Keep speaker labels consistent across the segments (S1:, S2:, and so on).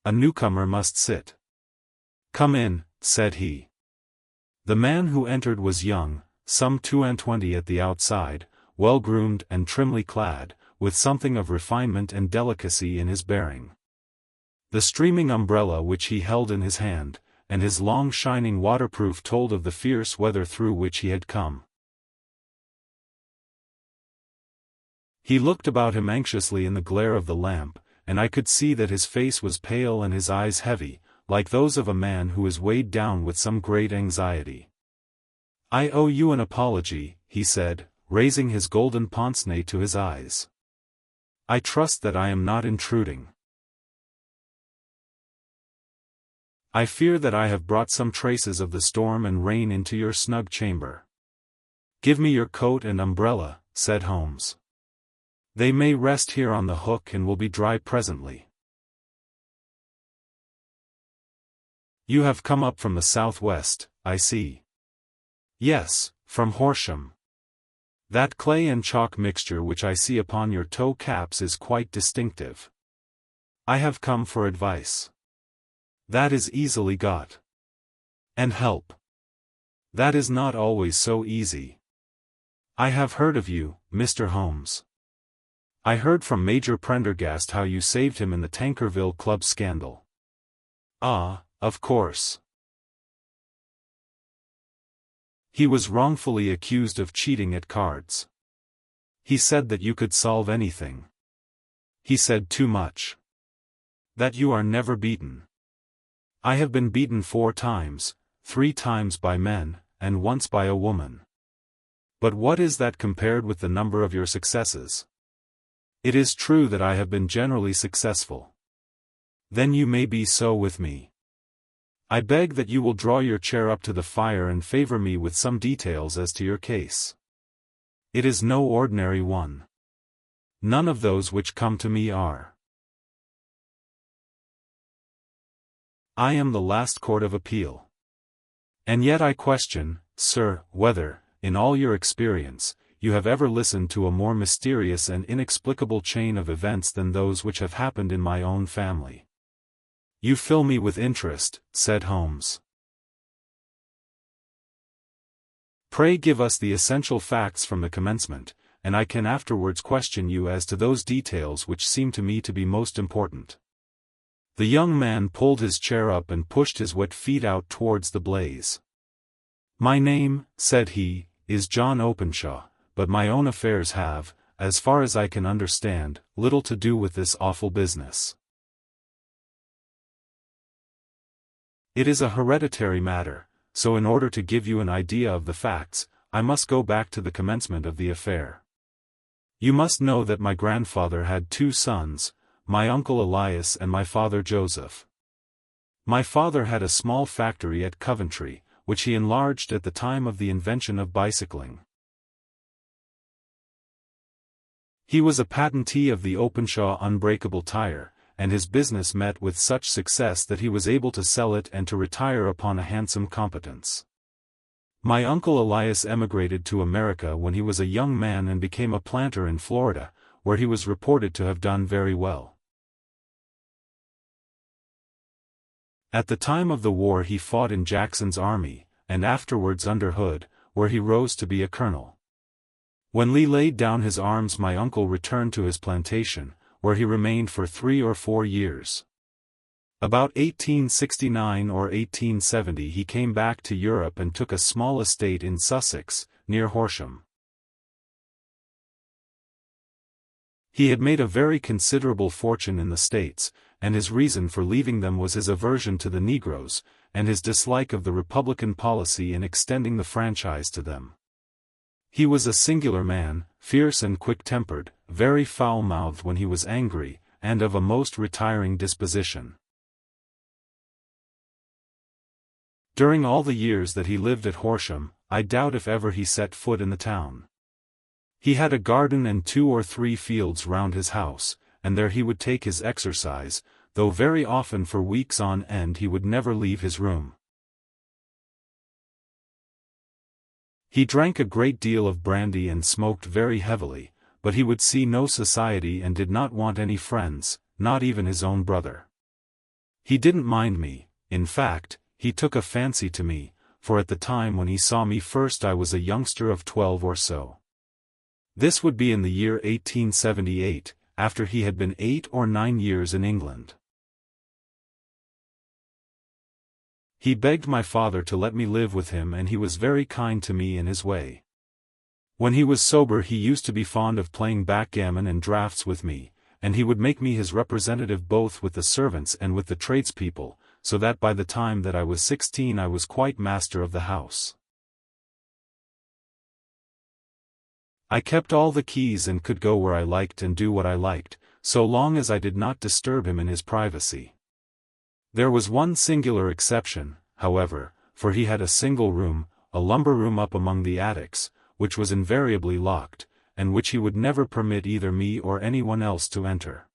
S1: A newcomer must sit. "Come in," said he. The man who entered was young, some 22 at the outside, well-groomed and trimly clad, with something of refinement and delicacy in his bearing. The streaming umbrella which he held in his hand, and his long shining waterproof told of the fierce weather through which he had come. He looked about him anxiously in the glare of the lamp, and I could see that his face was pale and his eyes heavy, like those of a man who is weighed down with some great anxiety. "I owe you an apology," he said, raising his golden pince-nez to his eyes. "I trust that I am not intruding. I fear that I have brought some traces of the storm and rain into your snug chamber." "Give me your coat and umbrella," said Holmes. "They may rest here on the hook and will be dry presently." "You have come up from the southwest, I see." "Yes, from Horsham. That clay and chalk mixture which I see upon your toe caps is quite distinctive. I have come for advice." "That is easily got." "And help." "That is not always so easy." "I have heard of you, Mr. Holmes. I heard from Major Prendergast how you saved him in the Tankerville Club scandal." "Ah, of course. He was wrongfully accused of cheating at cards. He said that you could solve anything. He said too much. That you are never beaten." "I have been beaten 4 times, 3 times by men, and once by a woman. But what is that compared with the number of your successes? It is true that I have been generally successful. Then you may be so with me. I beg that you will draw your chair up to the fire and favor me with some details as to your case. It is no ordinary one. None of those which come to me are. I am the last court of appeal. And yet I question, sir, whether, in all your experience, you have ever listened to a more mysterious and inexplicable chain of events than those which have happened in my own family." "You fill me with interest," said Holmes. "Pray give us the essential facts from the commencement, and I can afterwards question you as to those details which seem to me to be most important." The young man pulled his chair up and pushed his wet feet out towards the blaze. "My name," said he, "is John Openshaw, but my own affairs have, as far as I can understand, little to do with this awful business. It is a hereditary matter, so in order to give you an idea of the facts, I must go back to the commencement of the affair. You must know that my grandfather had 2 sons, my uncle Elias and my father Joseph. My father had a small factory at Coventry, which he enlarged at the time of the invention of bicycling. He was a patentee of the Openshaw unbreakable tire, and his business met with such success that he was able to sell it and to retire upon a handsome competence. My uncle Elias emigrated to America when he was a young man and became a planter in Florida, where he was reported to have done very well. At the time of the war he fought in Jackson's army, and afterwards under Hood, where he rose to be a colonel. When Lee laid down his arms my uncle returned to his plantation, where he remained for 3 or 4 years. About 1869 or 1870 he came back to Europe and took a small estate in Sussex, near Horsham. He had made a very considerable fortune in the States, and his reason for leaving them was his aversion to the Negroes, and his dislike of the Republican policy in extending the franchise to them. He was a singular man, fierce and quick-tempered, very foul-mouthed when he was angry, and of a most retiring disposition. During all the years that he lived at Horsham, I doubt if ever he set foot in the town. He had a garden and 2 or 3 fields round his house, and there he would take his exercise, though very often for weeks on end he would never leave his room. He drank a great deal of brandy and smoked very heavily, but he would see no society and did not want any friends, not even his own brother. He didn't mind me, in fact, he took a fancy to me, for at the time when he saw me first I was a youngster of 12 or so. This would be in the year 1878, after he had been 8 or 9 years in England. He begged my father to let me live with him, and he was very kind to me in his way. When he was sober he used to be fond of playing backgammon and draughts with me, and he would make me his representative both with the servants and with the tradespeople, so that by the time that I was 16 I was quite master of the house. I kept all the keys and could go where I liked and do what I liked, so long as I did not disturb him in his privacy. There was one singular exception, however, for he had a single room, a lumber room up among the attics, which was invariably locked, and which he would never permit either me or anyone else to enter.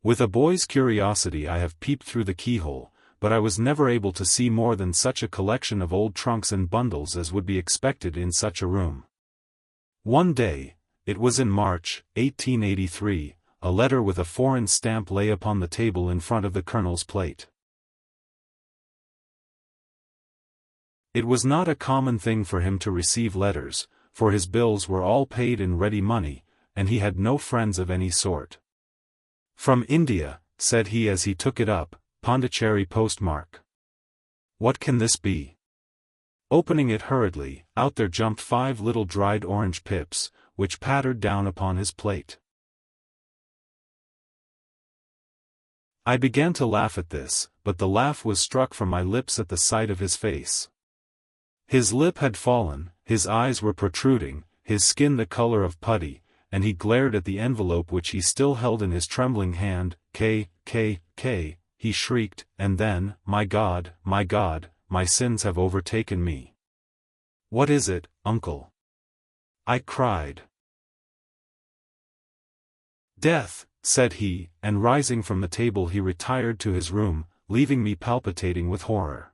S1: With a boy's curiosity I have peeped through the keyhole, but I was never able to see more than such a collection of old trunks and bundles as would be expected in such a room. One day, it was in March, 1883, a letter with a foreign stamp lay upon the table in front of the Colonel's plate. It was not a common thing for him to receive letters, for his bills were all paid in ready money, and he had no friends of any sort. "From India," said he as he took it up, Pondicherry postmark. "What can this be?" Opening it hurriedly, out there jumped 5 little dried orange pips, which pattered down upon his plate. I began to laugh at this, but the laugh was struck from my lips at the sight of his face. His lip had fallen, his eyes were protruding, his skin the color of putty, and he glared at the envelope which he still held in his trembling hand. K, he shrieked, and then, my God, my sins have overtaken me." "What is it, uncle?" I cried. "Death," said he, and rising from the table he retired to his room, leaving me palpitating with horror.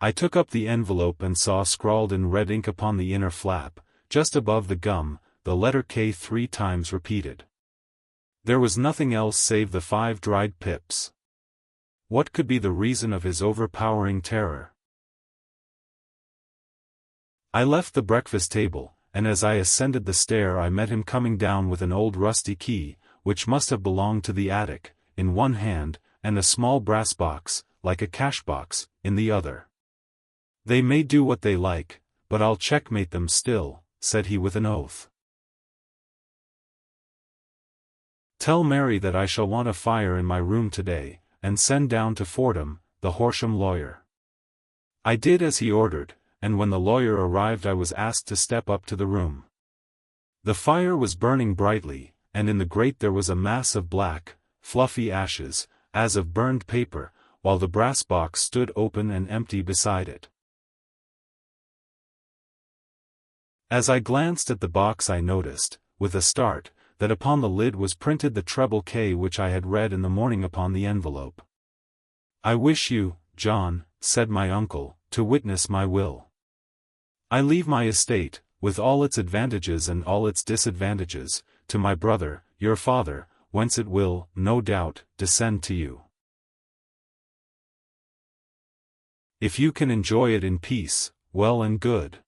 S1: I took up the envelope and saw scrawled in red ink upon the inner flap, just above the gum, the letter K 3 times repeated. There was nothing else save the 5 dried pips. What could be the reason of his overpowering terror? I left the breakfast table, and as I ascended the stair I met him coming down with an old rusty key, which must have belonged to the attic, in one hand, and a small brass box, like a cash box, in the other. "They may do what they like, but I'll checkmate them still," said he with an oath. "Tell Mary that I shall want a fire in my room today, and send down to Fordham, the Horsham lawyer." I did as he ordered, and when the lawyer arrived I was asked to step up to the room. The fire was burning brightly, and in the grate there was a mass of black, fluffy ashes, as of burned paper, while the brass box stood open and empty beside it. As I glanced at the box I noticed, with a start, that upon the lid was printed the treble K which I had read in the morning upon the envelope. "I wish you, John," said my uncle, "to witness my will. I leave my estate, with all its advantages and all its disadvantages, to my brother, your father, whence it will, no doubt, descend to you. If you can enjoy it in peace, well and good.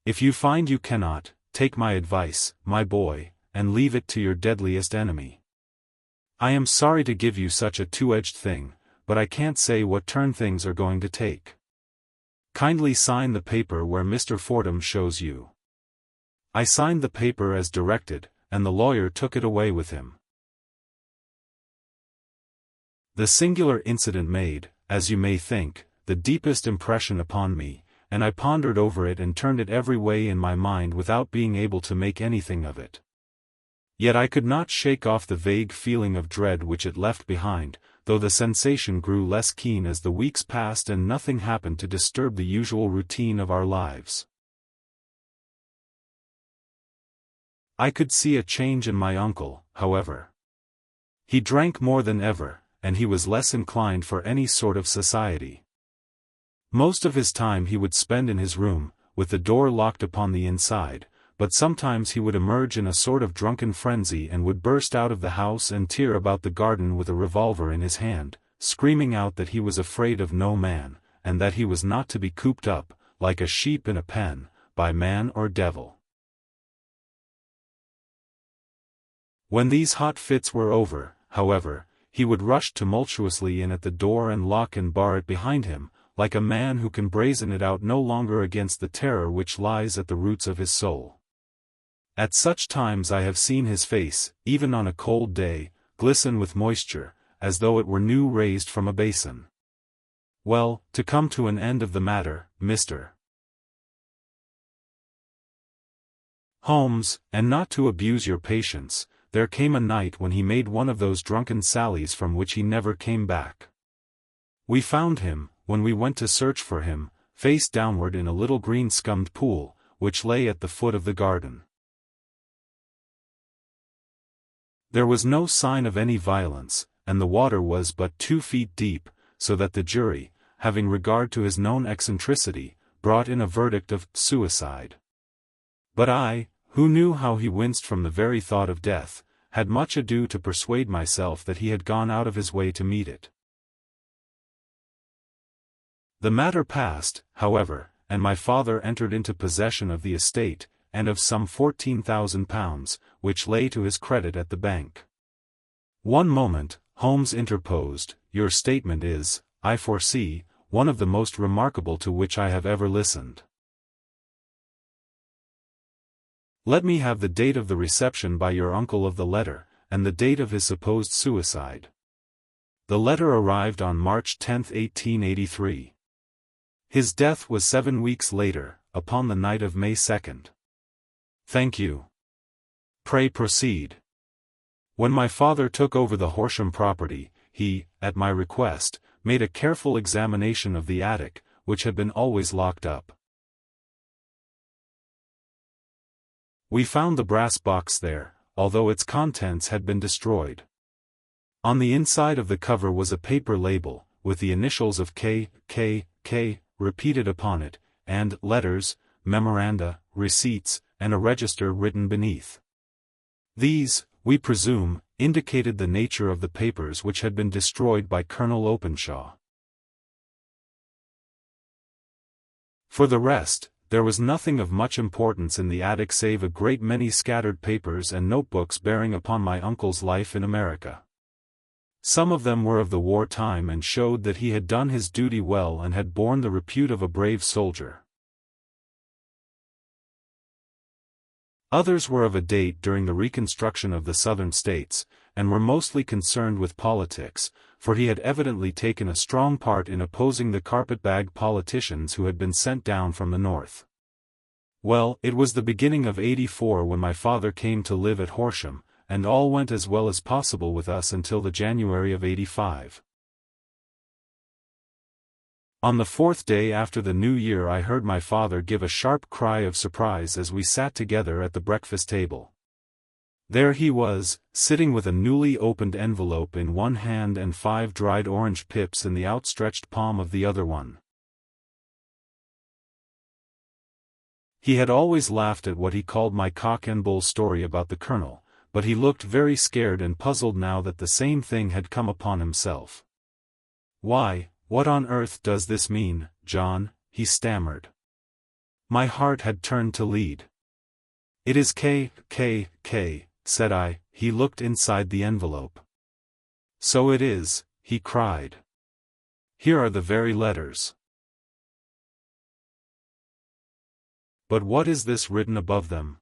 S1: If you find you cannot, take my advice, my boy, and leave it to your deadliest enemy. I am sorry to give you such a two-edged thing, but I can't say what turn things are going to take. Kindly sign the paper where Mr. Fordham shows you." I signed the paper as directed, and the lawyer took it away with him. The singular incident made, as you may think, the deepest impression upon me, and I pondered over it and turned it every way in my mind without being able to make anything of it. Yet I could not shake off the vague feeling of dread which it left behind, though the sensation grew less keen as the weeks passed and nothing happened to disturb the usual routine of our lives. I could see a change in my uncle, however. He drank more than ever, and he was less inclined for any sort of society. Most of his time he would spend in his room, with the door locked upon the inside, but sometimes he would emerge in a sort of drunken frenzy and would burst out of the house and tear about the garden with a revolver in his hand, screaming out that he was afraid of no man, and that he was not to be cooped up, like a sheep in a pen, by man or devil. When these hot fits were over, however, he would rush tumultuously in at the door and lock and bar it behind him, like a man who can brazen it out no longer against the terror which lies at the roots of his soul. At such times I have seen his face, even on a cold day, glisten with moisture, as though it were new raised from a basin. Well, to come to an end of the matter, Mr. Holmes, and not to abuse your patience, there came a night when he made one of those drunken sallies from which he never came back. We found him, when we went to search for him, face downward in a little green-scummed pool, which lay at the foot of the garden. There was no sign of any violence, and the water was but 2 feet deep, so that the jury, having regard to his known eccentricity, brought in a verdict of suicide. But I, who knew how he winced from the very thought of death, had much ado to persuade myself that he had gone out of his way to meet it. The matter passed, however, and my father entered into possession of the estate, and of some £14,000, which lay to his credit at the bank. One moment, Holmes interposed. Your statement is, I foresee, one of the most remarkable to which I have ever listened. Let me have the date of the reception by your uncle of the letter, and the date of his supposed suicide. The letter arrived on March 10, 1883. His death was 7 weeks later, upon the night of May 2nd. Thank you. Pray proceed. When my father took over the Horsham property, he, at my request, made a careful examination of the attic, which had been always locked up. We found the brass box there, although its contents had been destroyed. On the inside of the cover was a paper label, with the initials of K. repeated upon it, and letters, memoranda, receipts, and a register written beneath. These, we presume, indicated the nature of the papers which had been destroyed by Colonel Openshaw. For the rest, there was nothing of much importance in the attic save a great many scattered papers and notebooks bearing upon my uncle's life in America. Some of them were of the war time and showed that he had done his duty well and had borne the repute of a brave soldier. Others were of a date during the reconstruction of the Southern States, and were mostly concerned with politics, for he had evidently taken a strong part in opposing the carpetbag politicians who had been sent down from the North. Well, it was the beginning of '84 when my father came to live at Horsham, and all went as well as possible with us until the January of '85. On the 4th day after the New Year I heard my father give a sharp cry of surprise as we sat together at the breakfast table. There he was, sitting with a newly opened envelope in one hand and 5 dried orange pips in the outstretched palm of the other one. He had always laughed at what he called my cock and bull story about the colonel, but he looked very scared and puzzled now that the same thing had come upon himself. "Why, what on earth does this mean, John?" he stammered. My heart had turned to lead. "It is K, said I. He looked inside the envelope. "So it is," he cried. "Here are the very letters. But what is this written above them?"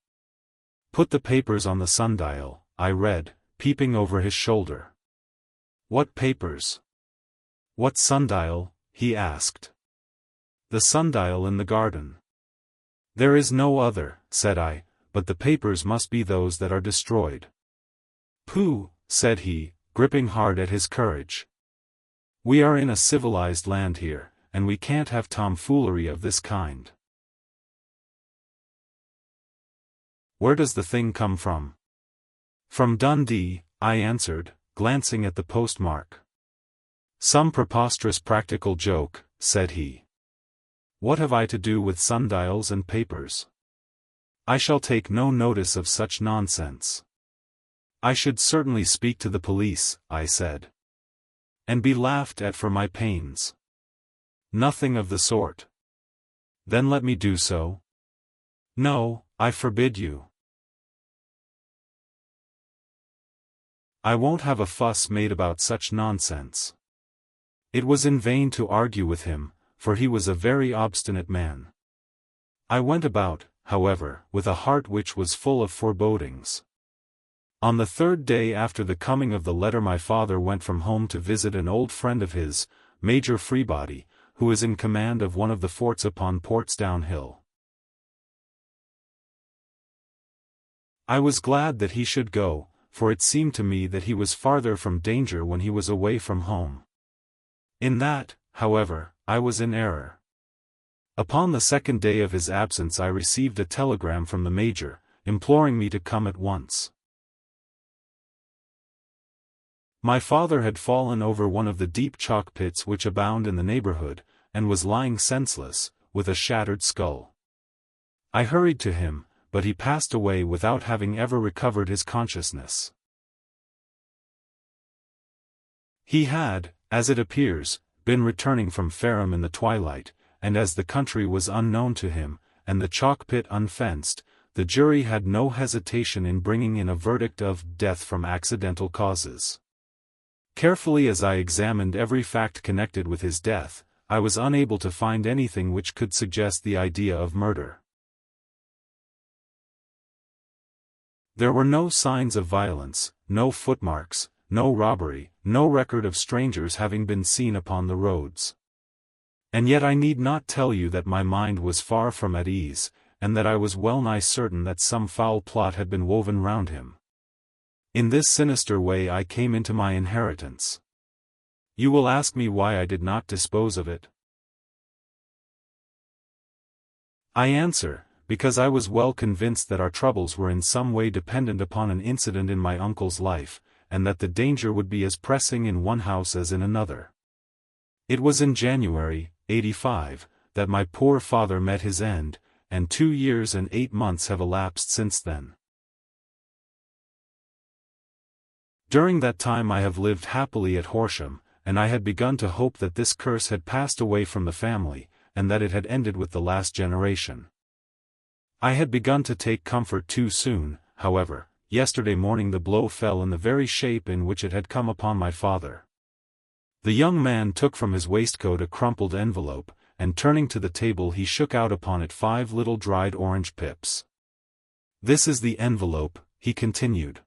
S1: "Put the papers on the sundial," I read, peeping over his shoulder. "What papers? What sundial?" he asked. "The sundial in the garden." "There is no other," said I, "but the papers must be those that are destroyed." "Pooh," said he, gripping hard at his courage. "We are in a civilized land here, and we can't have tomfoolery of this kind. Where does the thing come from?" "From Dundee," I answered, glancing at the postmark. "Some preposterous practical joke," said he. "What have I to do with sundials and papers?" I shall take no notice of such nonsense. I should certainly speak to the police, I said. And be laughed at for my pains. Nothing of the sort. Then let me do so. No, I forbid you. I won't have a fuss made about such nonsense. It was in vain to argue with him, for he was a very obstinate man. I went about, however, with a heart which was full of forebodings. On the third day after the coming of the letter my father went from home to visit an old friend of his, Major Freebody, who is in command of one of the forts upon Portsdown Hill. I was glad that he should go, for it seemed to me that he was farther from danger when he was away from home. In that, however, I was in error. Upon the second day of his absence I received a telegram from the Major, imploring me to come at once. My father had fallen over one of the deep chalk pits which abound in the neighborhood, and was lying senseless, with a shattered skull. I hurried to him, but he passed away without having ever recovered his consciousness. He had, as it appears, been returning from Fareham in the twilight, and as the country was unknown to him, and the chalk pit unfenced, the jury had no hesitation in bringing in a verdict of death from accidental causes. Carefully as I examined every fact connected with his death, I was unable to find anything which could suggest the idea of murder. There were no signs of violence, no footmarks, no robbery, no record of strangers having been seen upon the roads. And yet I need not tell you that my mind was far from at ease, and that I was well nigh certain that some foul plot had been woven round him. In this sinister way I came into my inheritance. You will ask me why I did not dispose of it. I answer, because I was well convinced that our troubles were in some way dependent upon an incident in my uncle's life, and that the danger would be as pressing in one house as in another. It was in January, '85, that my poor father met his end, and 2 years and 8 months have elapsed since then. During that time I have lived happily at Horsham, and I had begun to hope that this curse had passed away from the family, and that it had ended with the last generation. I had begun to take comfort too soon, however. Yesterday morning the blow fell in the very shape in which it had come upon my father. The young man took from his waistcoat a crumpled envelope, and turning to the table he shook out upon it 5 little dried orange pips. "This is the envelope," he continued.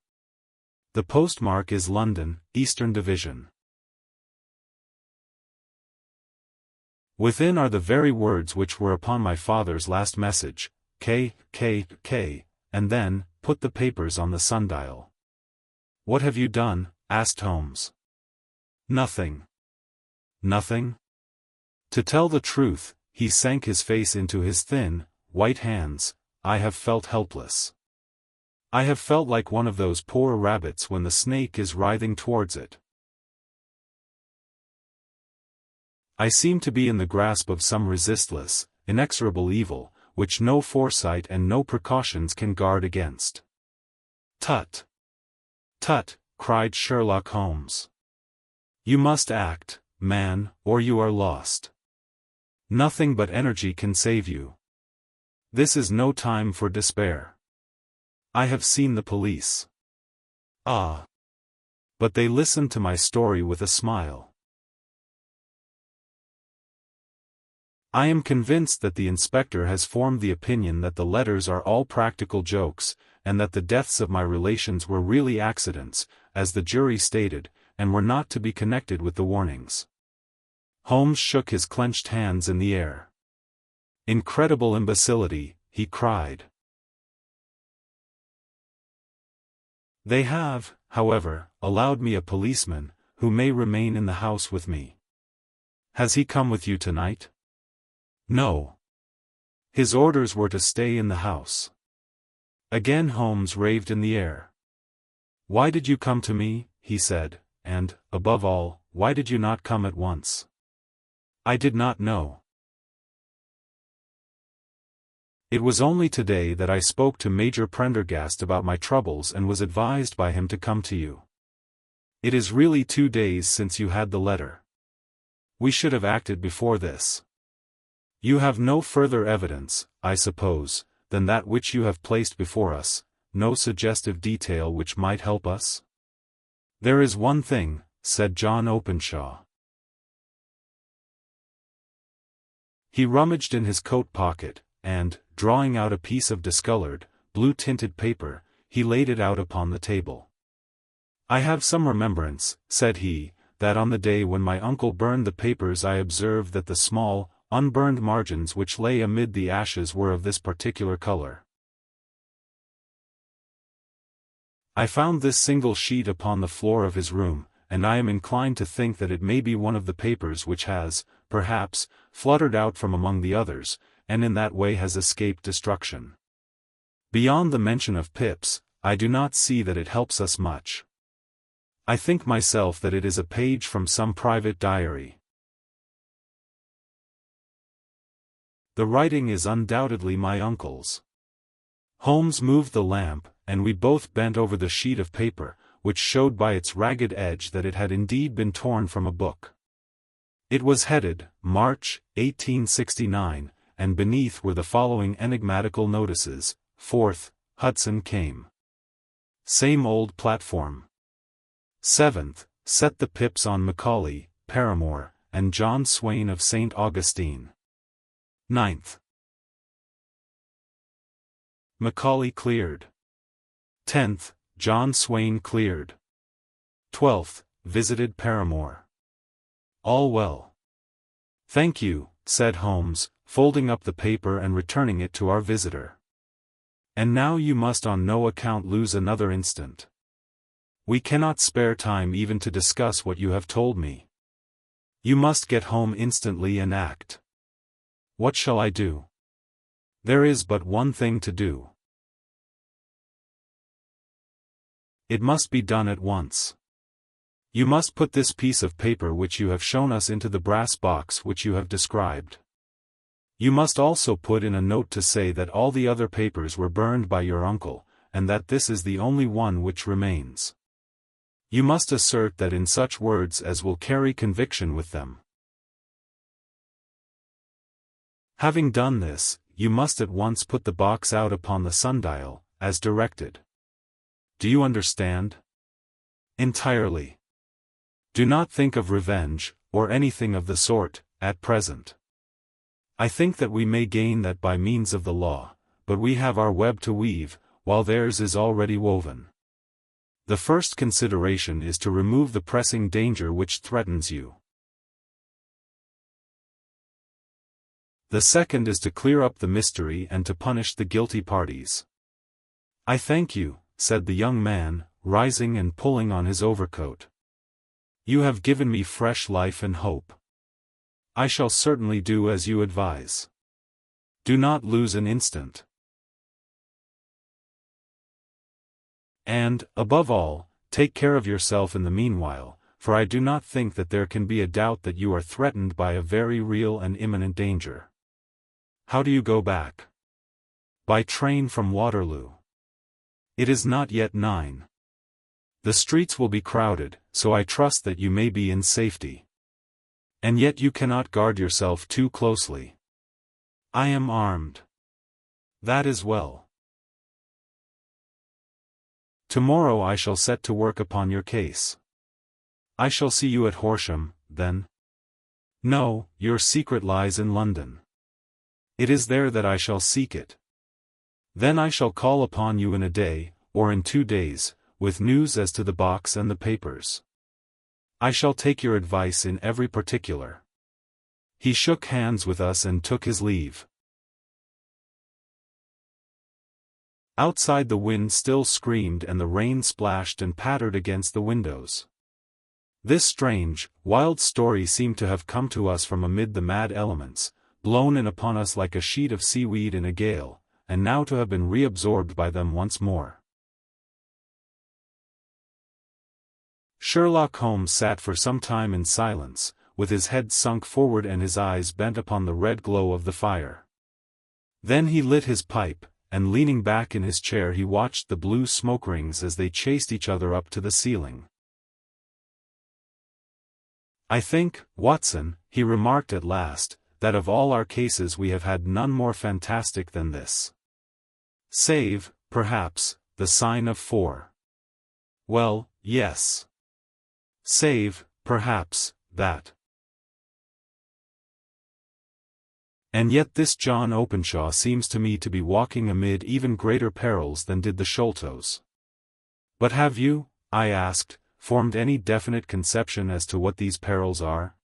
S1: "The postmark is London, Eastern Division. Within are the very words which were upon my father's last message, K, and then, put the papers on the sundial." "What have you done?" asked Holmes. "Nothing." "Nothing?" To tell the truth, he sank his face into his thin, white hands. I have felt helpless. I have felt like one of those poor rabbits when the snake is writhing towards it. I seem to be in the grasp of some resistless, inexorable evil, which no foresight and no precautions can guard against. "Tut! Tut!" cried Sherlock Holmes. "You must act, man, or you are lost. Nothing but energy can save you. This is no time for despair. I have seen the police. Ah! But they listened to my story with a smile. I am convinced that the inspector has formed the opinion that the letters are all practical jokes, and that the deaths of my relations were really accidents, as the jury stated, and were not to be connected with the warnings." Holmes shook his clenched hands in the air. "Incredible imbecility," he cried. "They have, however, allowed me a policeman, who may remain in the house with me. Has he come with you tonight?" "No. His orders were to stay in the house." Again Holmes raved in the air. "Why did you come to me?" he said, "and, above all, why did you not come at once?" "I did not know." It was only today that I spoke to Major Prendergast about my troubles and was advised by him to come to you. It is really 2 days since you had the letter. We should have acted before this. You have no further evidence, I suppose, than that which you have placed before us, no suggestive detail which might help us? There is one thing, said John Openshaw. He rummaged in his coat pocket, and, drawing out a piece of discolored, blue-tinted paper, he laid it out upon the table. I have some remembrance, said he, that on the day when my uncle burned the papers I observed that the small, unburned margins which lay amid the ashes were of this particular color. I found this single sheet upon the floor of his room, and I am inclined to think that it may be one of the papers which has, perhaps, fluttered out from among the others, and in that way has escaped destruction. Beyond the mention of pips, I do not see that it helps us much. I think myself that it is a page from some private diary. The writing is undoubtedly my uncle's. Holmes moved the lamp, and we both bent over the sheet of paper, which showed by its ragged edge that it had indeed been torn from a book. It was headed, March, 1869, and beneath were the following enigmatical notices: 4th, Hudson came. Same old platform. 7th, set the pips on Macaulay, Paramore, and John Swain of St. Augustine. 9th. Macaulay cleared. 10th, John Swain cleared. 12th, visited Paramore. All well. Thank you, said Holmes, folding up the paper and returning it to our visitor. And now you must on no account lose another instant. We cannot spare time even to discuss what you have told me. You must get home instantly and act. What shall I do? There is but one thing to do. It must be done at once. You must put this piece of paper which you have shown us into the brass box which you have described. You must also put in a note to say that all the other papers were burned by your uncle, and that this is the only one which remains. You must assert that in such words as will carry conviction with them. Having done this, you must at once put the box out upon the sundial, as directed. Do you understand? Entirely. Do not think of revenge, or anything of the sort, at present. I think that we may gain that by means of the law, but we have our web to weave, while theirs is already woven. The first consideration is to remove the pressing danger which threatens you. The second is to clear up the mystery and to punish the guilty parties. I thank you, said the young man, rising and pulling on his overcoat. You have given me fresh life and hope. I shall certainly do as you advise. Do not lose an instant. And, above all, take care of yourself in the meanwhile, for I do not think that there can be a doubt that you are threatened by a very real and imminent danger. How do you go back? By train from Waterloo. It is not yet 9. The streets will be crowded, so I trust that you may be in safety. And yet you cannot guard yourself too closely. I am armed. That is well. Tomorrow I shall set to work upon your case. I shall see you at Horsham, then? No, your secret lies in London. It is there that I shall seek it. Then I shall call upon you in a day, or in 2 days, with news as to the box and the papers. I shall take your advice in every particular. He shook hands with us and took his leave. Outside the wind still screamed and the rain splashed and pattered against the windows. This strange, wild story seemed to have come to us from amid the mad elements, blown in upon us like a sheet of seaweed in a gale, and now to have been reabsorbed by them once more. Sherlock Holmes sat for some time in silence, with his head sunk forward and his eyes bent upon the red glow of the fire. Then he lit his pipe, and leaning back in his chair he watched the blue smoke rings as they chased each other up to the ceiling. "I think, Watson," he remarked at last, "that of all our cases we have had none more fantastic than this. Save, perhaps, the sign of 4. Well, yes. Save, perhaps, that. And yet this John Openshaw seems to me to be walking amid even greater perils than did the Sholtos. But have you," I asked, "formed any definite conception as to what these perils are?"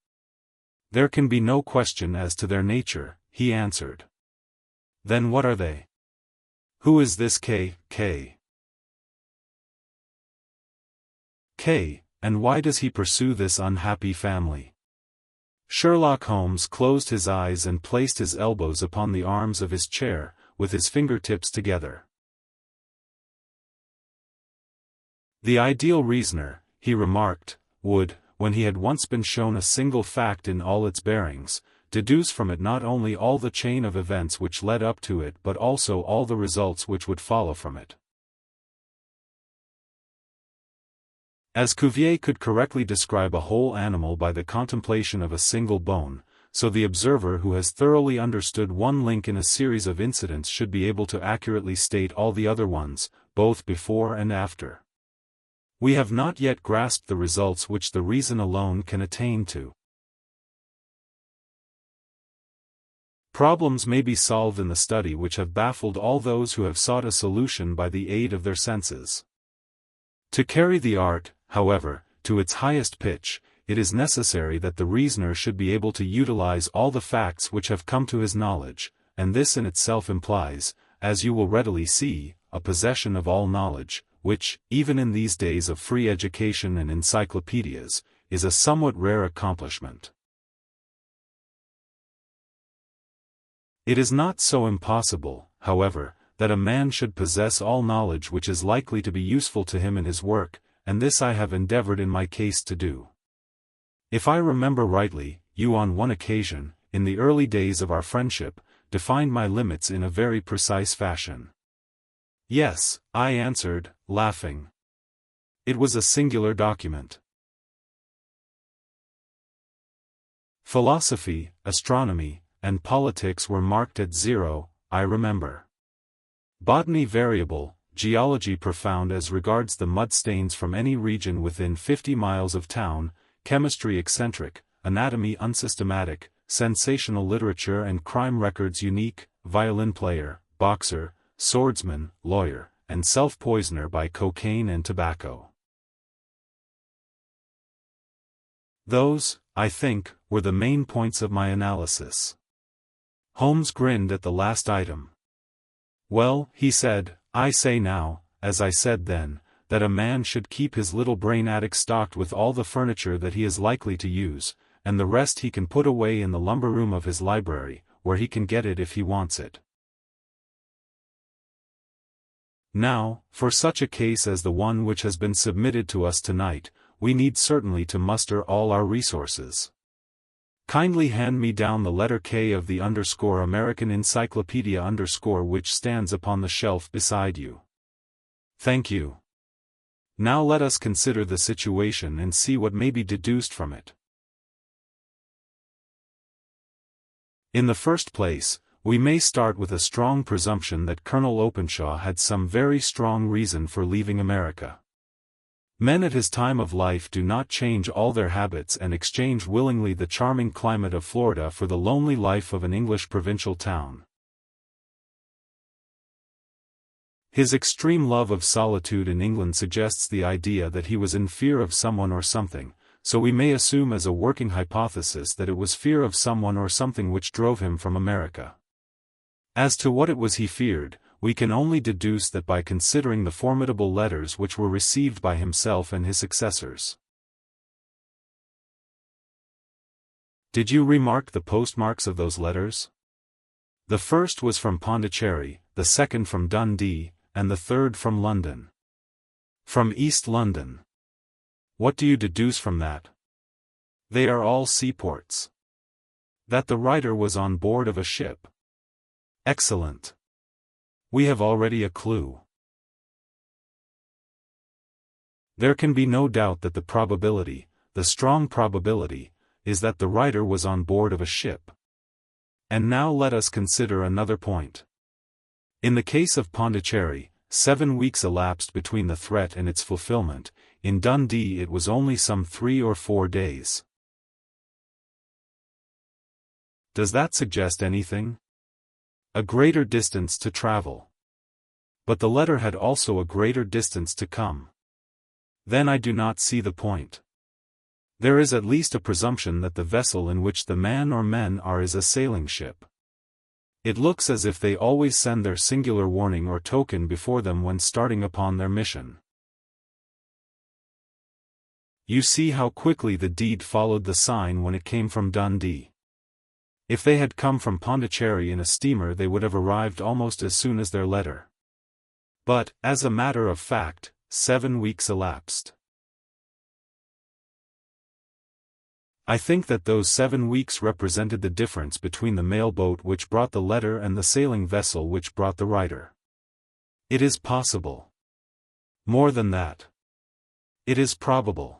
S1: "There can be no question as to their nature," he answered. "Then what are they? Who is this K, and why does he pursue this unhappy family?" Sherlock Holmes closed his eyes and placed his elbows upon the arms of his chair, with his fingertips together. "The ideal reasoner," he remarked, "would, when he had once been shown a single fact in all its bearings, deduce from it not only all the chain of events which led up to it but also all the results which would follow from it." As Cuvier could correctly describe a whole animal by the contemplation of a single bone, so the observer who has thoroughly understood one link in a series of incidents should be able to accurately state all the other ones, both before and after. We have not yet grasped the results which the reason alone can attain to. Problems may be solved in the study which have baffled all those who have sought a solution by the aid of their senses. To carry the art, however, to its highest pitch, it is necessary that the reasoner should be able to utilize all the facts which have come to his knowledge, and this in itself implies, as you will readily see, a possession of all knowledge, which, even in these days of free education and encyclopedias, is a somewhat rare accomplishment. It is not so impossible, however, that a man should possess all knowledge which is likely to be useful to him in his work, and this I have endeavored in my case to do. If I remember rightly, you on one occasion, in the early days of our friendship, defined my limits in a very precise fashion. "Yes," I answered, laughing. "It was a singular document. Philosophy, astronomy, and politics were marked at 0, I remember. Botany variable, geology profound as regards the mud stains from any region within 50 miles of town, chemistry eccentric, anatomy unsystematic, sensational literature and crime records unique, violin player, boxer, swordsman, lawyer, and self-poisoner by cocaine and tobacco. Those, I think, were the main points of my analysis." Holmes grinned at the last item. "Well," he said, "I say now, as I said then, that a man should keep his little brain attic stocked with all the furniture that he is likely to use, and the rest he can put away in the lumber room of his library, where he can get it if he wants it. Now, for such a case as the one which has been submitted to us tonight, we need certainly to muster all our resources. Kindly hand me down the letter K of the American Encyclopedia which stands upon the shelf beside you. Thank you. Now let us consider the situation and see what may be deduced from it. In the first place, we may start with a strong presumption that Colonel Openshaw had some very strong reason for leaving America. Men at his time of life do not change all their habits and exchange willingly the charming climate of Florida for the lonely life of an English provincial town. His extreme love of solitude in England suggests the idea that he was in fear of someone or something, so we may assume as a working hypothesis that it was fear of someone or something which drove him from America. As to what it was he feared, we can only deduce that by considering the formidable letters which were received by himself and his successors. Did you remark the postmarks of those letters? The first was from Pondicherry, the second from Dundee, and the third from London. From East London. What do you deduce from that? They are all seaports. That the writer was on board of a ship. Excellent. We have already a clue. There can be no doubt that the probability, the strong probability, is that the writer was on board of a ship. And now let us consider another point. In the case of Pondicherry, 7 weeks elapsed between the threat and its fulfillment. In Dundee it was only some 3 or 4 days. Does that suggest anything? A greater distance to travel. But the letter had also a greater distance to come. Then I do not see the point. There is at least a presumption that the vessel in which the man or men are is a sailing ship. It looks as if they always send their singular warning or token before them when starting upon their mission. You see how quickly the deed followed the sign when it came from Dundee. If they had come from Pondicherry in a steamer they would have arrived almost as soon as their letter. But, as a matter of fact, 7 weeks elapsed. I think that those 7 weeks represented the difference between the mail boat which brought the letter and the sailing vessel which brought the writer. It is possible. More than that. It is probable.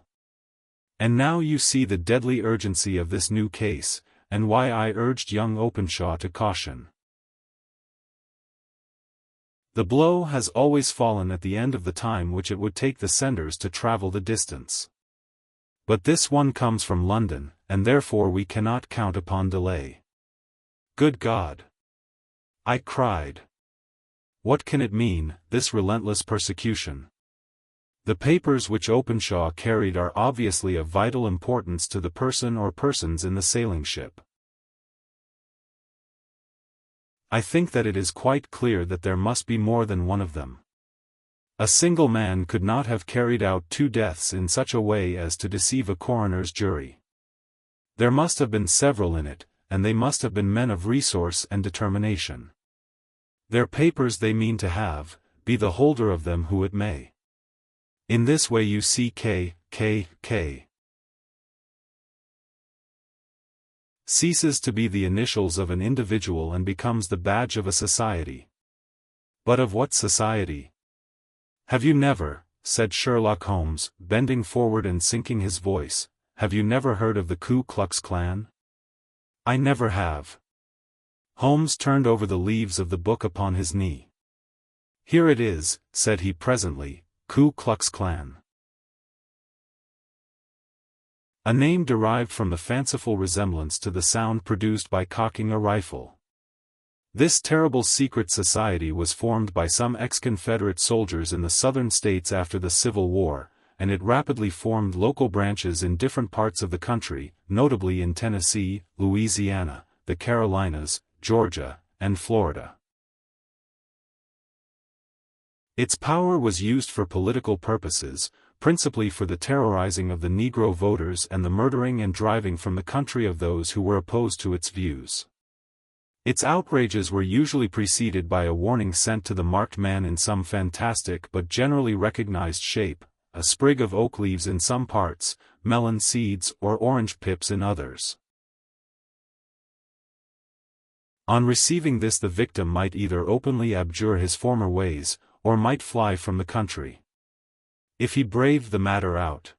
S1: And now you see the deadly urgency of this new case, and why I urged young Openshaw to caution. The blow has always fallen at the end of the time which it would take the senders to travel the distance. But this one comes from London, and therefore we cannot count upon delay. Good God! I cried. What can it mean, this relentless persecution? The papers which Openshaw carried are obviously of vital importance to the person or persons in the sailing ship. I think that it is quite clear that there must be more than one of them. A single man could not have carried out 2 deaths in such a way as to deceive a coroner's jury. There must have been several in it, and they must have been men of resource and determination. Their papers they mean to have, be the holder of them who it may. In this way you see K ceases to be the initials of an individual and becomes the badge of a society. But of what society? Have you never, said Sherlock Holmes, bending forward and sinking his voice, have you never heard of the Ku Klux Klan? I never have. Holmes turned over the leaves of the book upon his knee. Here it is, said he presently, Ku Klux Klan. A name derived from the fanciful resemblance to the sound produced by cocking a rifle. This terrible secret society was formed by some ex-Confederate soldiers in the southern states after the Civil War, and it rapidly formed local branches in different parts of the country, notably in Tennessee, Louisiana, the Carolinas, Georgia, and Florida. Its power was used for political purposes, principally for the terrorizing of the Negro voters and the murdering and driving from the country of those who were opposed to its views. Its outrages were usually preceded by a warning sent to the marked man in some fantastic but generally recognized shape, a sprig of oak leaves in some parts, melon seeds or orange pips in others. On receiving this the victim might either openly abjure his former ways, or might fly from the country. If he braved the matter out,